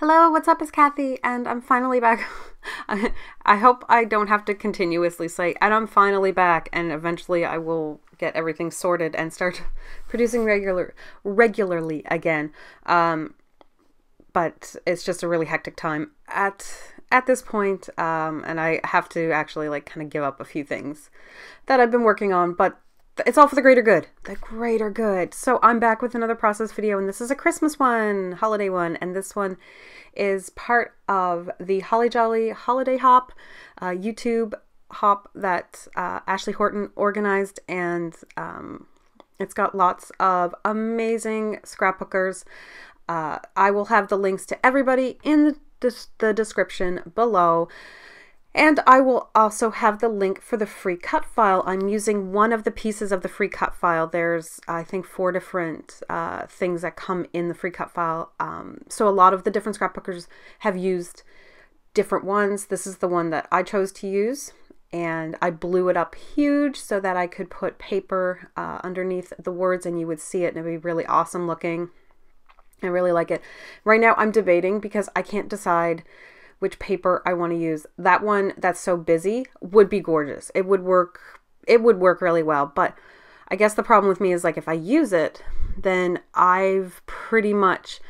Hello, what's up? It's Kathy, and I'm finally back. I hope I don't have to continuously say, and I'm finally back, and eventually I will get everything sorted and start producing regularly again. But it's just a really hectic time at this point, and I have to actually like kind of give up a few things that I've been working on, but it's all for the greater good. The greater good. So I'm back with another process video, and this is a Christmas one, holiday one, and this one is part of the Holly Jolly Holiday Hop, YouTube hop that Ashley Horton organized, and it's got lots of amazing scrapbookers. I will have the links to everybody in the description below. And I will also have the link for the free cut file. I'm using one of the pieces of the free cut file. There's, I think, 4 different things that come in the free cut file. So a lot of the different scrapbookers have used different ones. This is the one that I chose to use. And I blew it up huge so that I could put paper underneath the words and you would see it and it'd be really awesome looking. I really like it. Right now I'm debating because I can't decide which paper I want to use. That one that's so busy would be gorgeous. It would work really well. But I guess the problem with me is like if I use it, then I've pretty much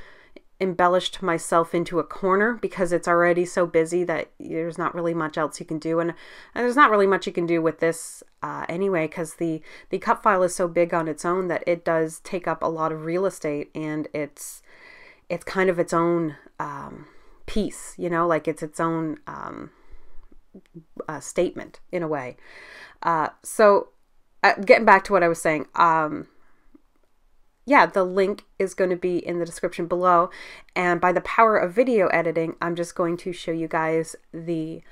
embellished myself into a corner because it's already so busy that there's not really much else you can do. And there's not really much you can do with this anyway, because the cut file is so big on its own that it does take up a lot of real estate, and it's kind of its own piece, you know, like it's its own statement in a way. So getting back to what I was saying, yeah, the link is going to be in the description below, and by the power of video editing, I'm just going to show you guys the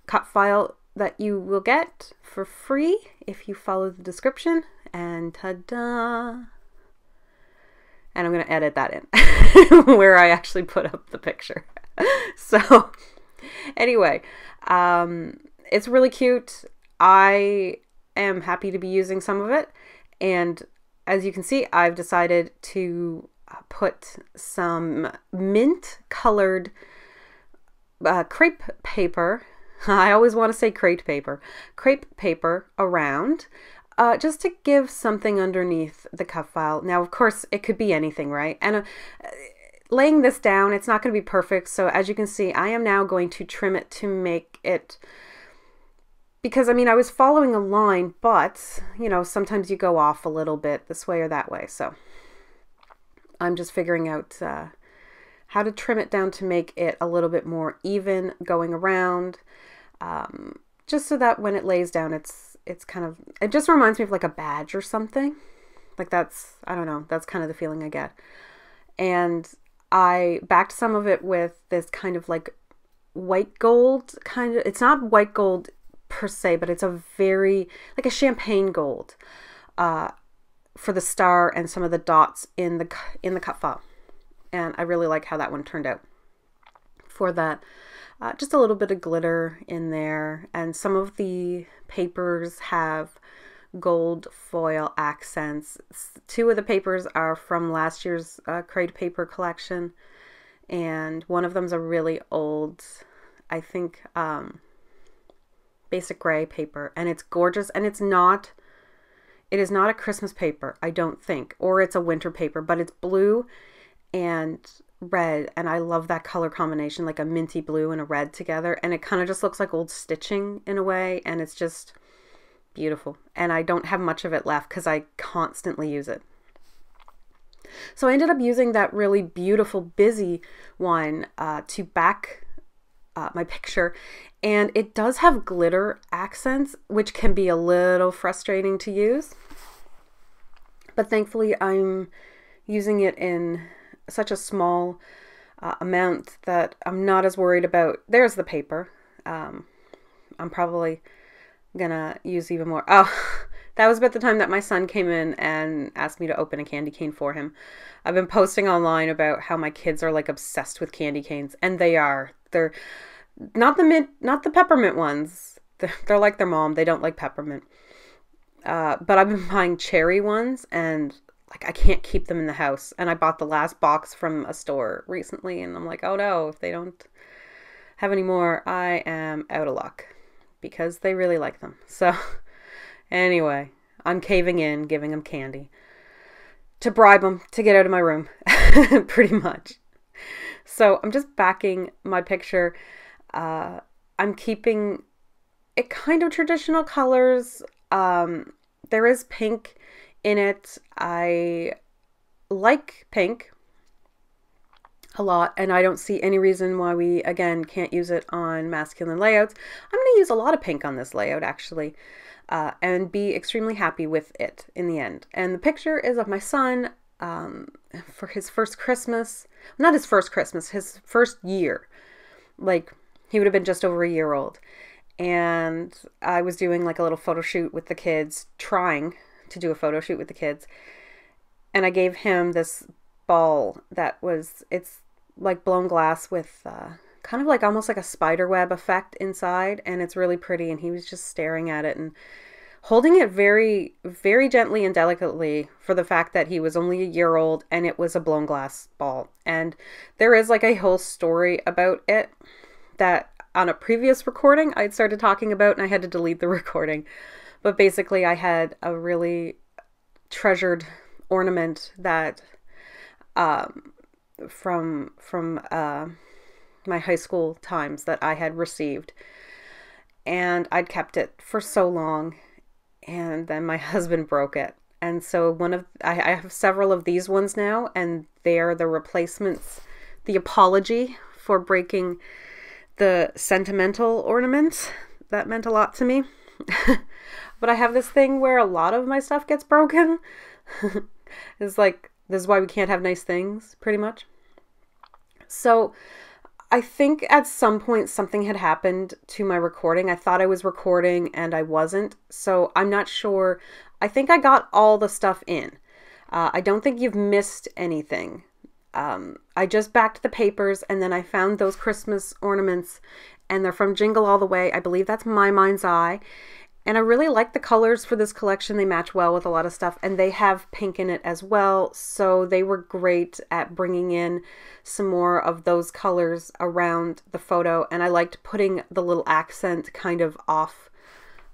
cut file that you will get for free if you follow the description, and ta-da! And I'm going to edit that in where I actually put up the picture. So anyway, it's really cute. I am happy to be using some of it, and as you can see, I've decided to put some mint colored crepe paper. I always want to say crepe paper around, just to give something underneath the cut file. Now, of course, it could be anything, right? And laying this down, it's not going to be perfect. So as you can see, I am now going to trim it to make it, because I mean, I was following a line, but you know, sometimes you go off a little bit this way or that way. So I'm just figuring out how to trim it down to make it a little bit more even going around, just so that when it lays down, it's kind of, it just reminds me of like a badge or something. Like that's, I don't know, that's kind of the feeling I get. And I backed some of it with this kind of like white gold kind of, it's not white gold per se, but it's a very, like a champagne gold for the star and some of the dots in the cut file. And I really like how that one turned out. For that, just a little bit of glitter in there, and some of the papers have gold foil accents. 2 of the papers are from last year's Crate paper collection, and one of them's a really old, I think, basic gray paper, and it's gorgeous, and it is not a Christmas paper, I don't think, or it's a winter paper, but it's blue and red, and I love that color combination, like a minty blue and a red together, and it kind of just looks like old stitching in a way, and it's just beautiful. And I don't have much of it left because I constantly use it. So I ended up using that really beautiful busy one to back my picture, and it does have glitter accents, which can be a little frustrating to use, but thankfully I'm using it in such a small amount that I'm not as worried about. There's the paper. I'm probably gonna use even more. Oh, that was about the time that my son came in and asked me to open a candy cane for him. I've been posting online about how my kids are like obsessed with candy canes, and they are. They're not the peppermint ones. They're like their mom. They don't like peppermint. But I've been buying cherry ones, and like I can't keep them in the house. And I bought the last box from a store recently, and I'm like, oh no, if they don't have any more, I am out of luck, because they really like them. So anyway, I'm caving in, giving them candy to bribe them to get out of my room, pretty much. So I'm just backing my picture. I'm keeping it kind of traditional colors. There is pink in it. I like pink a lot, and I don't see any reason why we, again, can't use it on masculine layouts. I'm going to use a lot of pink on this layout, actually, and be extremely happy with it in the end. And the picture is of my son for his first Christmas. Not his first Christmas, his first year. Like, he would have been just over a year old. And I was doing like a little photo shoot with the kids, trying to do a photo shoot with the kids. And I gave him this ball that was, it's like blown glass with kind of like almost like a spider web effect inside. And it's really pretty. And he was just staring at it and holding it very, very gently and delicately, for the fact that he was only a year old and it was a blown glass ball. And there is like a whole story about it that on a previous recording I'd started talking about, and I had to delete the recording. But basically I had a really treasured ornament that from my high school times that I had received, and I'd kept it for so long, and then my husband broke it. And so I have several of these ones now, and they are the replacements, the apology for breaking the sentimental ornament. That meant a lot to me. But I have this thing where a lot of my stuff gets broken. It's like, this is why we can't have nice things, pretty much. So I think at some point something had happened to my recording. I thought I was recording and I wasn't. So I'm not sure. I think I got all the stuff in. I don't think you've missed anything. I just backed the papers, and then I found those Christmas ornaments, and they're from Jingle All the Way. I believe that's My Mind's Eye. And I really like the colors for this collection. They match well with a lot of stuff, and they have pink in it as well. So they were great at bringing in some more of those colors around the photo. And I liked putting the little accent kind of up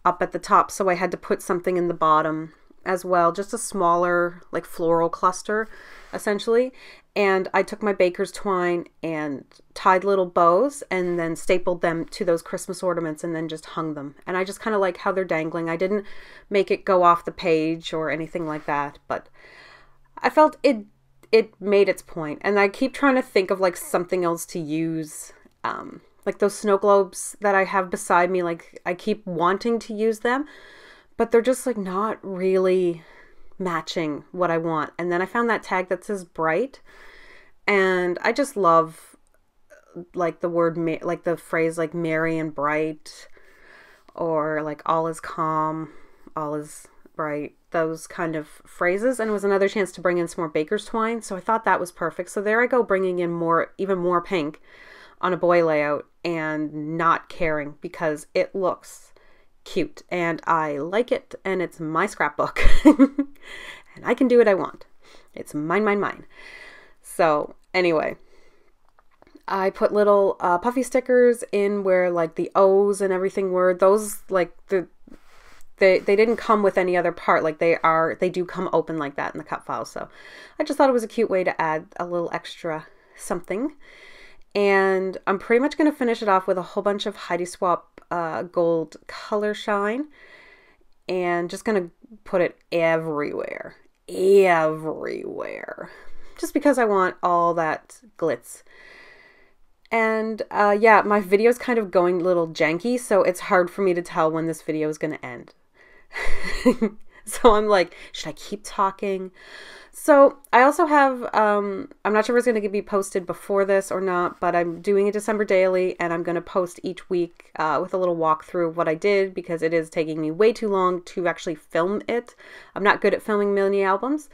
at the top. So I had to put something in the bottom as well, just a smaller like floral cluster essentially. And I took my baker's twine and tied little bows and then stapled them to those Christmas ornaments and then just hung them. And I just kind of like how they're dangling. I didn't make it go off the page or anything like that, but I felt it made its point. And I keep trying to think of like something else to use, like those snow globes that I have beside me. Like I keep wanting to use them, but they're just like not really matching what I want. And then I found that tag that says bright, and I just love like the word, like the phrase like merry and bright, or like all is calm, all is bright, those kind of phrases. And it was another chance to bring in some more baker's twine, so I thought that was perfect. So there I go, bringing in even more pink on a boy layout and not caring, because it looks cute and I like it, and it's my scrapbook and I can do what I want. It's mine, mine, mine. So anyway, I put little puffy stickers in where like the O's and everything were. Those like they didn't come with any other part. Like they do come open like that in the cut file. So I just thought it was a cute way to add a little extra something. And I'm pretty much going to finish it off with a whole bunch of Heidi Swap gold color shine, and just going to put it everywhere, just because I want all that glitz. And yeah, my video is kind of going a little janky, so it's hard for me to tell when this video is going to end. So I'm like, should I keep talking? So I also have, I'm not sure if it's going to be posted before this or not, but I'm doing a December daily, and I'm going to post each week with a little walkthrough of what I did, because it is taking me way too long to actually film it. I'm not good at filming mini albums,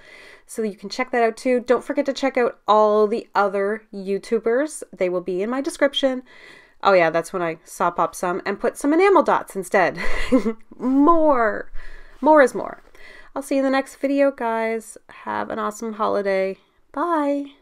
so you can check that out too. Don't forget to check out all the other YouTubers. They will be in my description. Oh yeah, that's when I saw pop some and put some enamel dots instead. More is more. I'll see you in the next video, guys. Have an awesome holiday. Bye.